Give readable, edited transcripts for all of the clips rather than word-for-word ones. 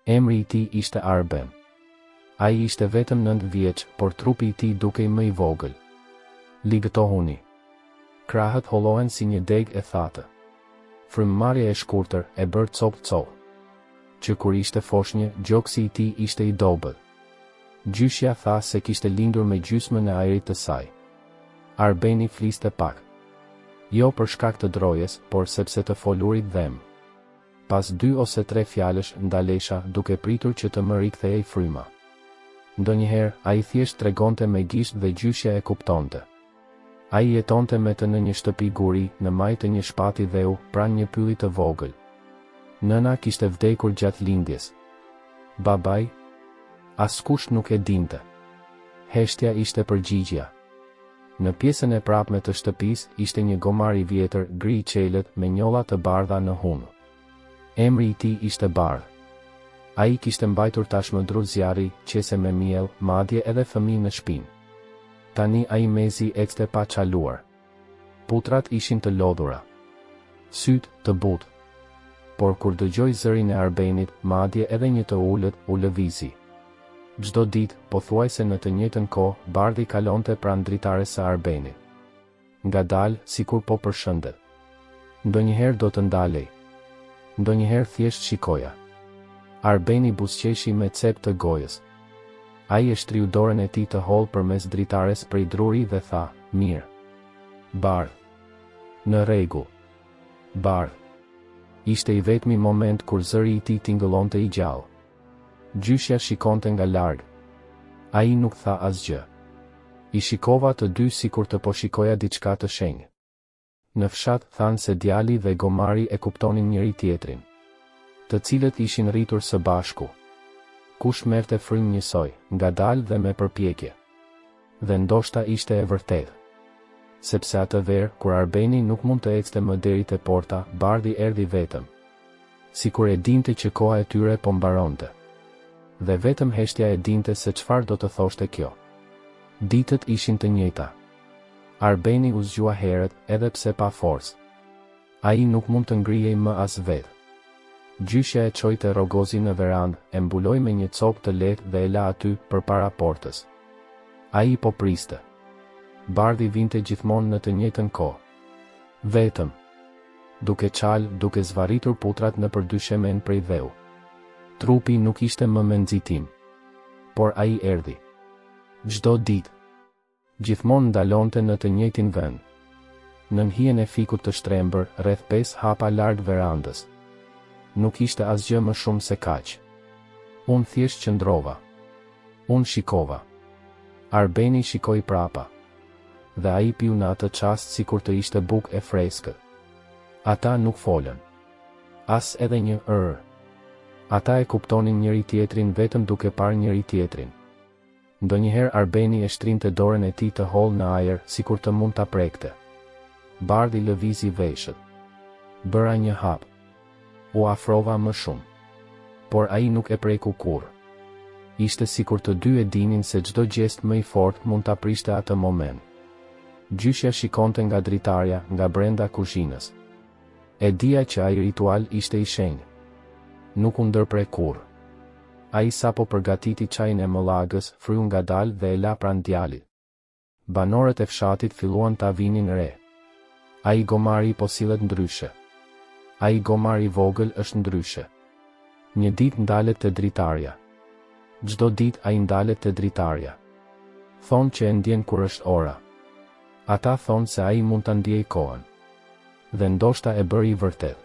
Emri i tij ishte Arben. Ai ishte vetëm 9 vjeç, por trupi i tij dukej më i vogël. Ligëtohuni. Krahët hollohen si një degë e thatë. Frymëmarrja e shkurtër e bër cop-cop. Që kur ishte foshnjë, gjoksi i tij ishte i dobët. Gjyshja tha se kishte lindur me gjysmën e ajrit të saj. Arbeni fliste pak. Jo për shkak të drojes, por sepse të folurit dhem. Pas 2 ose 3 fjalësh ndalesha duke pritur që të më rikthehej fryma. Ndonjëherë, ai thjesht tregonte me gisht dhe gjyshja e kuptonte. Ai jetonte me të në një shtëpi guri, në maj të një shpati dheu, pranë një pylli të vogël. Nëna kishte vdekur gjatë lindjes. Babai? Askush nuk e dinte. Heshtja ishte përgjigjja. Në pjesën e prapme të shtëpisë ishte një gomar i vjetër, gri i qelët, me njolla të bardha në hunë. Emri i tij ishte Bardh. Ai kishte mbajtur tashmëndru zjarri, qese me miell, madje edhe fëmijë në shpinë. Tani ai mezi ekste pa çaluar. Putrat ishin të lodhura. Syt të butë. Por kur dëgjoi zërin e Arbenit, madje edhe një të ulët, u lëvizi. Çdo ditë, pothuajse në të njëjtën kohë, Bardhi kalonte pranë dritares së Arbenit. Ngadalë, sikur po përshëndet. Ndonjëherë do të ndalej. Ndonjëherë thjesht shikoja. Arbeni buzëqeshi me cep të gojës. Ai e shtriu dorën e tij të hollë përmes dritares prej druri dhe tha, "Mirë." Bardh. Në rregull. Bardh. Ishte i vetmi moment kur zëri i tij tingëllonte i gjallë. Gjyshja shikonte nga larg. Ai nuk tha asgjë. I shikova të dy sikur të po shikoja diçka të shenjtë. Në fshat thanë se djali dhe gomari e kuptonin njëri tjetrin, të cilët ishin rritur së bashku. Kush merrte frymë njësoj, ngadalë dhe me përpjekje. Dhe ndoshta ishte e vërtetë. Sepse atë verë, kur Arbeni nuk mund të ecte më deri te porta, Bardhi erdhi vetëm. Sikur e dinte që koha e tyre po mbaronte. Dhe vetëm heshtja e dinte se çfarë do të thoshte kjo. Ditët ishin të njëjta. Arbeni u zgjua herët, edhe pse pa forcë. Ai nuk mund të ngrihej më as vetë. Gjyshja e çoi te rrogozi në verandë, e mbuloi me një copë të lehtë dhe e la aty përpara portës. Ai po priste. Bardhi vinte gjithmonë në të njëjtën kohë. Vetëm. Duke qalë, duke zvarritur putrat në përdyshemen prej dheu. Trupi nuk ishte më me nxitim. Por ai erdhi. Çdo ditë. Gjithmonë ndalonte në të njëjtin vend. Në hijen e fikut të shtrembër, rreth 5 hapa larg verandës. Nuk ishte asgjë më shumë se kaq. Unë thjesht qëndrova. Unë shikova. Arbeni shikoi prapa. Dhe ai piu në atë çast sikur të ishte bukë e freskët. Ata nuk folën. As edhe një ërë. Ata e kuptonin njëri tjetrin vetëm duke parë njëri tjetrin. Ndonjëherë Arbeni e shtrinte dorën e tij të hollë në ajër, sikur të mund ta prekte. Bardhi lëvizi veshët. Bëra një hap. U afrova më shumë. Por ai nuk e preku kurrë. Ishte sikur të dy e dinin se çdo gjest më i fortë mund ta prishte atë moment. Gjyshja shikonte nga dritarja, nga brenda kuzhinës. E dija që ai ritual ishte i shenjtë. Nuk u ndërpre kurrë. Ai sapo përgatiti çajin e mëllagës, fryu ngadalë dhe e la pranë djalit. Banorët e fshatit filluan ta vinin re. Ai gomari po sillet ndryshe. Ai gomari vogël është ndryshe. Një ditë ndalet te dritarja. Çdo ditë ai ndalet te dritarja. Thonë që e ndjen kur është ora. Ata thonë se ai mund ta ndjejë kohën. Dhe ndoshta e bëri vërtet.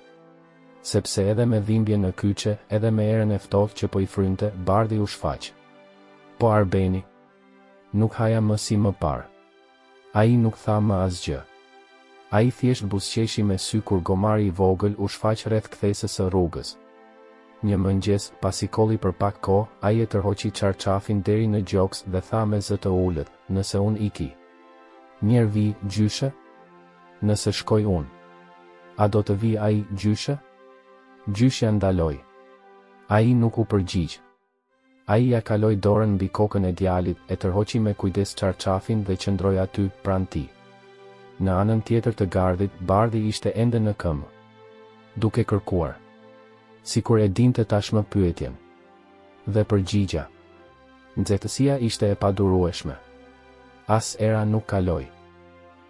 Sepse edhe me dhimbje në kyçe, edhe me erën e ftohtë që po i frynte, Bardhi u shfaq. Po Arbeni? Nuk haja më si më parë. Ai nuk tha më asgjë. Ai thjesht buzëqeshi me sy kur gomari i vogël u shfaq rreth kthesës së rrugës. Një mëngjes, pasi kolli për pak kohë, ai e tërhoqi çarçafin deri në gjoks dhe tha me zë të ulët, "Nëse unë iki, njerë vi, gjyshe? Nëse shkoj unë, a do të vi ai, gjyshe?" Gjyshja ndaloi. Ai nuk u përgjigj. Ai ja kaloi dorën mbi kokën e djalit, e tërhoqi me kujdes çarçafin dhe qëndroi aty pranë tij. Në anën tjetër të gardhit, Bardhi ishte ende në këmbë, duke kërkuar. Sikur e dinte tashmë pyetjen. Dhe përgjigja. Nxehtësia ishte e padurueshme. As era nuk kaloi.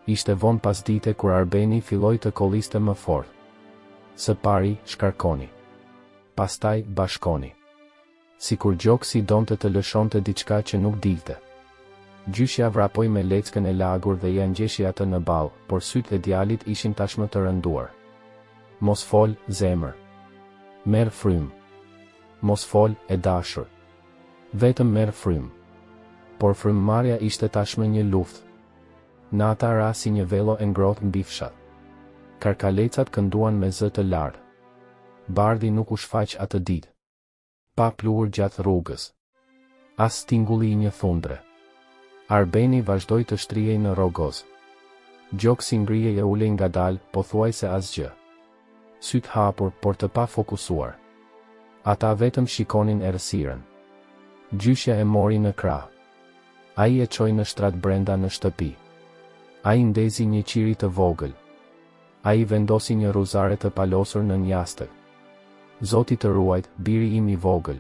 Ishte vonë pas dite kur Arbeni filloi të kolliste më fort. Së pari shkarkoni. Pastaj bashkoni. Sikur gjoksi donte të lëshonte diçka që nuk dilte. Gjyshja vrapoi me leckën e lagur dhe ja ngjeshi atë në ball, por sytë e djalit ishin tashmë të rënduar. Mos fol, zemër. Merr frym. Mos fol, e dashur. Vetëm merr frym. Por frymmarrja ishte tashmë një luftë. Nata ra si një velo e ngrohtë mbi fshat. Karkalecat kënduan me zë të lartë. Bardhi nuk u shfaq atë ditë. Pa pluhur gjatë rrugës. As tingulli i një thundre. Arbeni vazhdoi të shtrihej në rrogoz. Gjoksi ngrihej e ulej ngadalë, pothuajse asgjë. Syt hapur, por të pa fokusuar. Ata vetëm shikonin errësirën. Gjyshja e mori në krah. Ai e çoi në shtrat brenda në shtëpi. Ai ndezi një qiri të vogël. Ai vendosi një ruzare të palosur në një jastëk. Zoti të ruajt, biri im i vogël.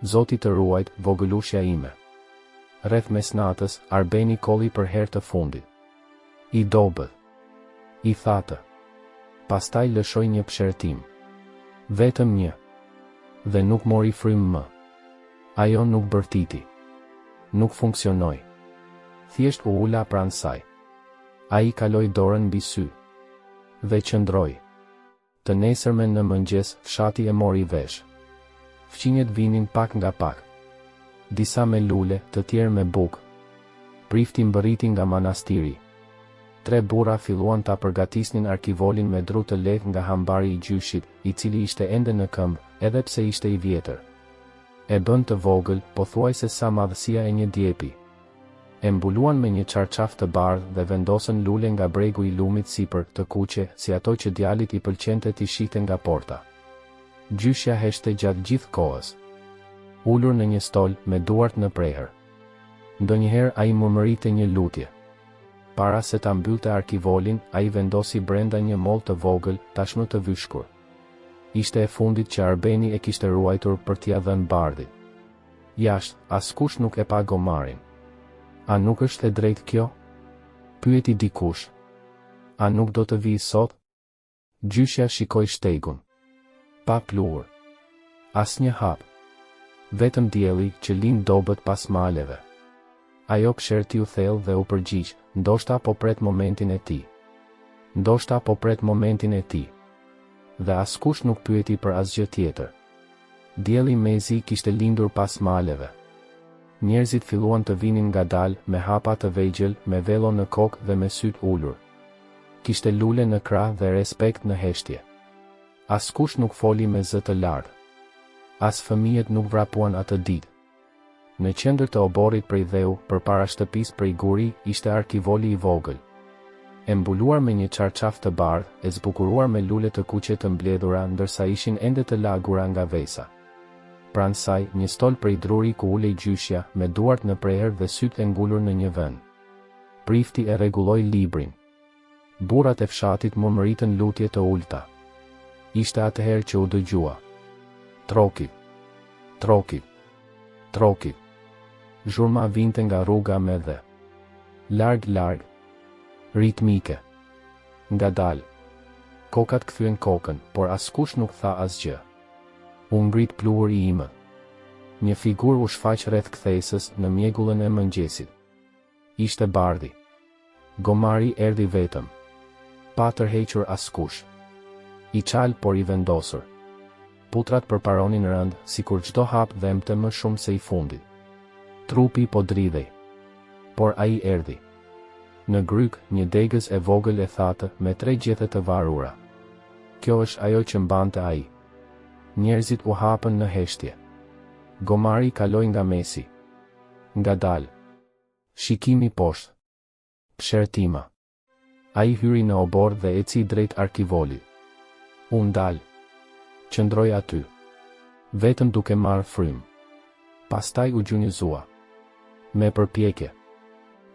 Zoti të ruajt, vogëlushja ime. Rreth mesnatës, Arbeni kolli për herë të fundit. I dobët. I thatë. Pastaj lëshoi një pshertim. Vetëm një. Dhe nuk mori frym më. Ajo nuk bërtiti. Nuk funksionoi. Thjesht u ula pranë saj. Ai kaloi dorën mbi sy. Dhe qëndroi. Të nesërmen në mëngjes, fshati e mori vesh. Fqinjet vinin pak nga pak. Disa me lule, të tjerë me bukë. Prifti mbërriti nga manastiri. 3 burra filluan ta përgatisnin arkivolin me dru të lehtë nga hambari i gjyshit, i cili ishte ende në këmbë, edhe pse ishte i vjetër. E bën të vogël, pothuajse sa madhësia e një djepi. E mbuluan me një çarçaf të bardhë dhe vendosën lule nga bregu i lumit sipër, të kuqe, si ato që djalit i pëlqente t'i shihte nga porta. Gjyshja heshte gjatë gjithë kohës. Ulur në një stol, me duart në prehër. Ndonjëherë ai murmërite një lutje. Para se ta mbyllte arkivolin, ai vendosi brenda një mollë të vogël, tashmë të vyshkur. Ishte e fundit që Arbeni e kishte ruajtur për t'ia dhënë bardhit. Jashtë, askush nuk e pa gomarin. A nuk është e drejtë kjo? Pyeti dikush. A nuk do të vijë sot? Gjyshja shikoi shtegun. Pa pluhur. Asnjë hap. Vetëm dielli që lind dobët pas maleve. Ajo kësherti u thellë dhe u përgjigj, ndoshta po pret momentin e tij. Ndoshta po pret momentin e tij. Dhe askush nuk pyeti për asgjë tjetër. Dielli mezi kishte lindur pas maleve. Njerëzit filluan të vinin ngadalë, me hapa të vegjël, me velo në kokë dhe me syt ulur. Kishte lule në krah dhe respekt në heshtje. Askush nuk foli me zë të lartë. As fëmijët nuk vrapuan atë ditë. Në qendër të oborrit prej dheu, përpara shtëpisë prej guri, ishte arkivoli i vogël. E mbuluar me një çarçaf të bardhë, e zbukuruar me lule të kuqe të mbledhura, ndërsa ishin ende të lagura nga vesa. Pranë saj, një stol prej druri ku ulej gjyshja, me duart në prehër dhe sytë e ngulur në një vend. Prifti e rregulloi librin. Burrat e fshatit murmëritën lutje të ulta. Ishte atëherë që u dëgjua. Trokit. Trokit. Trokit. Zhurma vinte nga rruga me dhe. Larg. Ritmike. Ngadalë. Kokat kthyen kokën, por askush nuk tha asgjë. U ngrit pluhur i imët. Një figurë u shfaq rreth kthesës në mjegullën e mëngjesit. Ishte bardhi. Gomari erdhi vetëm. Pa tërhequr askush. I çal por i vendosur. Putrat përparonin rënd, sikur çdo hap dhemte më shumë se i fundit. Trupi po dridhej. Por ai erdhi. Në gryk, një degës e vogël e thatë, me 3 gjethe të varura. Kjo është ajo që mbante ai. Njerëzit u hapën në heshtje. Gomari kaloi nga mesi. Ngadalë. Shikimi poshtë. Pshertima. Ai hyri në obor dhe eci drejt arkivolit. U ndal. Qëndroi aty. Vetëm duke marrë frym. Pastaj u gjunjëzua. Me përpjekje.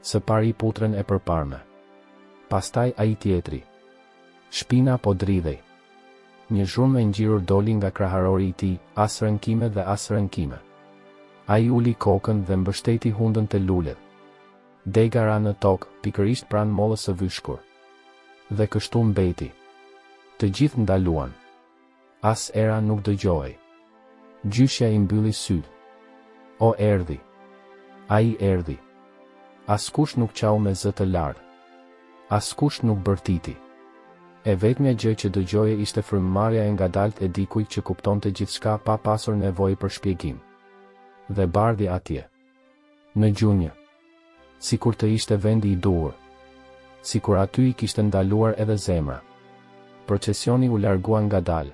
Së pari putrën e përparme. Pastaj ai tjetri. Shpina po dridhej. Një zhurmë e ngjirur doli nga kraharori i tij, as rënkime dhe as rënkime. Ai uli kokën dhe mbështeti hundën te lulet. Dega ra në tokë, pikërisht pranë mollës së vyshkur. Dhe kështu mbeti. Të gjithë ndaluan. As era nuk dëgjohej. Gjyshja i mbylli syt. O erdhi. Ai erdhi. Askush nuk qau me zë të lartë. Askush nuk bërtiti. E vetmja gjë që dëgjoje ishte frymëmarrja e ngadalt e dikujt që kuptonte gjithçka pa pasur nevojë për shpjegim. Dhe bardhi atje. Në gjunjë. Sikur të ishte vendi i duhur. Sikur aty i kishte ndaluar edhe zemra. Procesioni u largua ngadalë.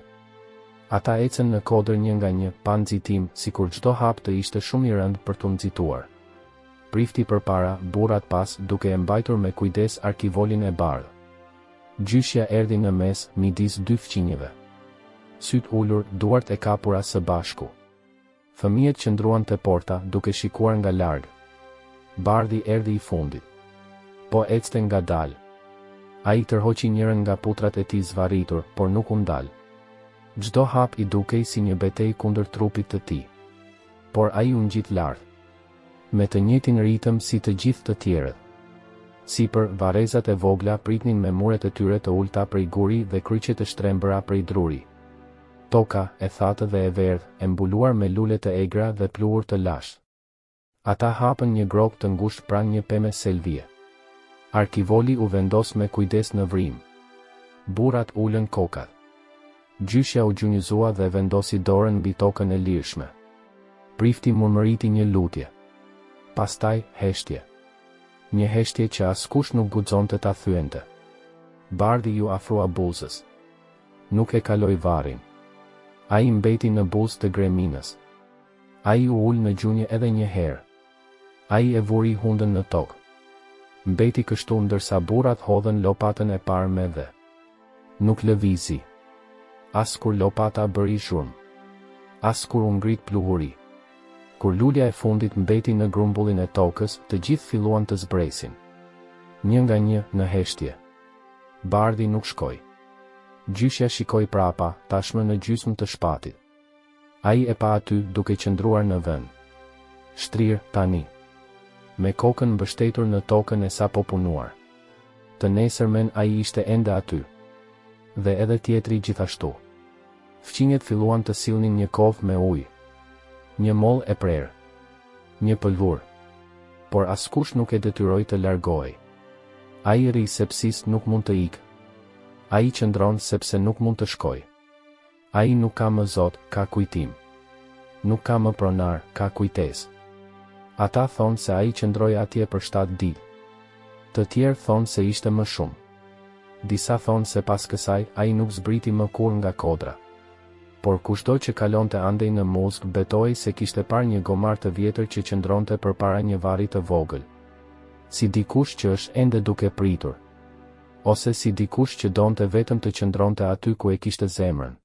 Ata ecën në kodër një nga një, pa nxitim, sikur çdo hap të ishte shumë i rëndë për t'u nxituar. Prifti përpara, burrat pas, duke e mbajtur me kujdes arkivolin e bardhë. Gjyshja erdhi në mes, midis dy fqinjeve. Syt ulur, duart e kapura së bashku. Fëmijët qëndruan te porta, duke shikuar nga larg. Bardhi erdhi i fundit. Po ecte ngadalë. Ai tërhoqi njërin nga putrat e tij zvarritur, por nuk u ndal. Çdo hap i dukej si një betejë kundër trupit të tij. Por ai u ngjit lart. Me të njëjtin ritëm si të gjithë të tjerët. Sipër, varrezat e vogla pritnin me muret e tyre të ulta prej guri dhe kryqet e shtrembëra prej druri. Toka, e thatë dhe e verdhë, e mbuluar me lule të egra dhe pluhur të lashtë. Ata hapën një grop të ngushtë pranë një peme selvie. Arkivoli u vendos me kujdes në vrim. Burrat ulën kokat. Gjyshja u gjunjëzua dhe vendosi dorën mbi tokën e lirshme. Prifti murmëriti një lutje. Pastaj, heshtje. Një heshtje që askush nuk guxonte ta thyente. Bardhi ju afrua buzës. Nuk e kaloi varrin. Ai mbeti në buzë të greminës. Ai u ul në gjunjë edhe një herë. Ai e vuri hundën në tokë. Mbeti kështu ndërsa burrat hodhën lopatën e parë me dhe. Nuk lëvizi. As kur lopata bëri zhurmë. As kur u ngrit pluhuri. Kur lulja e fundit mbeti në grumbullin e tokës, të gjithë filluan të zbresin. Një nga një, në heshtje. Bardhi nuk shkoi. Gjyshja shikoi prapa, tashmë në gjysmë të shpatit. Ai e pa aty, duke qëndruar në vend. Shtrirë, tani. Me kokën mbështetur në tokën e sapo punuar. Të nesërmen ai ishte ende aty. Dhe edhe tjetri gjithashtu. Fqinjet filluan të sillnin një kovë me ujë. Një mollë e prerë. Një pëlvur. Por askush nuk e detyroi të largohej. Ai rri sepsis nuk mund të ikë. Ai qëndron sepse nuk mund të shkojë. Ai nuk ka më Zot, ka kujtim. Nuk ka më pronar, ka kujtesë. Ata thonë se ai qëndroi atje për 7 ditë. Të tjerë thonë se ishte më shumë. Disa thonë se pas kësaj ai nuk zbriti më kur nga kodra. Por kushdo që kalonte andej në muzg betoi se kishte parë një gomar të vjetër që qëndronte përpara një varri të vogël. Si dikush që është ende duke pritur. Ose si dikush që donte vetëm të qëndronte aty ku e kishte zemrën.